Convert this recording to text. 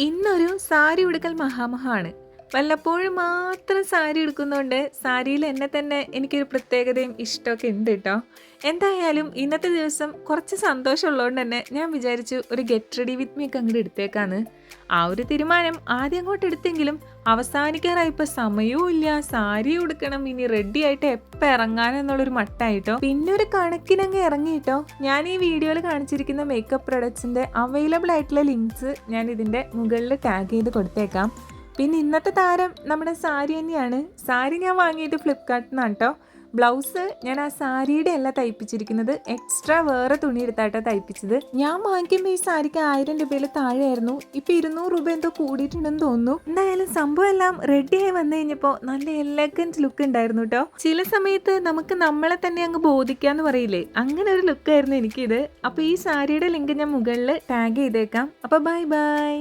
ഇന്നൊരു സാരി ഉടുക്കൽ മഹാമഹമാണ്. വല്ലപ്പോഴും മാത്രം സാരി ഉടുക്കുന്നതുകൊണ്ട് സാരിയിൽ എന്നെ തന്നെ എനിക്കൊരു പ്രത്യേകതയും ഇഷ്ടമൊക്കെ ഉണ്ട് കേട്ടോ. എന്തായാലും ഇന്നത്തെ ദിവസം കുറച്ച് സന്തോഷമുള്ളതുകൊണ്ട് തന്നെ ഞാൻ വിചാരിച്ചു ഒരു ഗെറ്റ് റെഡി വിത്ത് മീ ഒക്കെ അങ്ങോട്ട് എടുത്തേക്കാന്ന്. ആ ഒരു തീരുമാനം ആദ്യം അങ്ങോട്ട് എടുത്തെങ്കിലും അവസാനിക്കാറായപ്പോൾ സമയവും ഇല്ല, സാരി ഉടുക്കണം, ഇനി റെഡി ആയിട്ട് എപ്പോൾ ഇറങ്ങാനെന്നുള്ളൊരു മട്ടായിട്ടോ. പിന്നെ ഒരു കണക്കിനങ്ങ് ഇറങ്ങിയിട്ടോ. ഞാൻ ഈ വീഡിയോയിൽ കാണിച്ചിരിക്കുന്ന മേക്കപ്പ് പ്രൊഡക്ട്സിൻ്റെ അവൈലബിൾ ആയിട്ടുള്ള ലിങ്ക്സ് ഞാൻ ഇതിൻ്റെ മുകളിൽ ടാഗ് ചെയ്ത് കൊടുത്തേക്കാം. പിന്നെ ഇന്നത്തെ താരം നമ്മുടെ സാരി തന്നെയാണ്. സാരി ഞാൻ വാങ്ങിയത് ഫ്ലിപ്കാർട്ടിൽ നിന്നാണ് കേട്ടോ. ബ്ലൗസ് ഞാൻ ആ സാരിയുടെ അല്ല തയ്പ്പിച്ചിരിക്കുന്നത്, എക്സ്ട്രാ വേറെ തുണി എടുത്തായിട്ടാണ് തയ്പ്പിച്ചത്. ഞാൻ വാങ്ങിക്കുമ്പോൾ ഈ സാരിക്ക് 1000 രൂപയിൽ താഴെയായിരുന്നു. ഇപ്പം 200 രൂപ എന്തോ കൂടിയിട്ടുണ്ടെന്ന് തോന്നുന്നു. എന്തായാലും സംഭവം എല്ലാം റെഡിയായി വന്നു കഴിഞ്ഞപ്പോൾ നല്ല എലഗൻറ്റ് ലുക്ക് ഉണ്ടായിരുന്നു കേട്ടോ. ചില സമയത്ത് നമുക്ക് നമ്മളെ തന്നെ അങ്ങ് ബോധിക്കാന്ന് പറയില്ലേ, അങ്ങനെ ഒരു ലുക്കായിരുന്നു എനിക്കിത്. അപ്പോൾ ഈ സാരിയുടെ ലിങ്ക് ഞാൻ മുകളിൽ ടാഗ് ചെയ്തേക്കാം. അപ്പോൾ ബൈ ബൈ.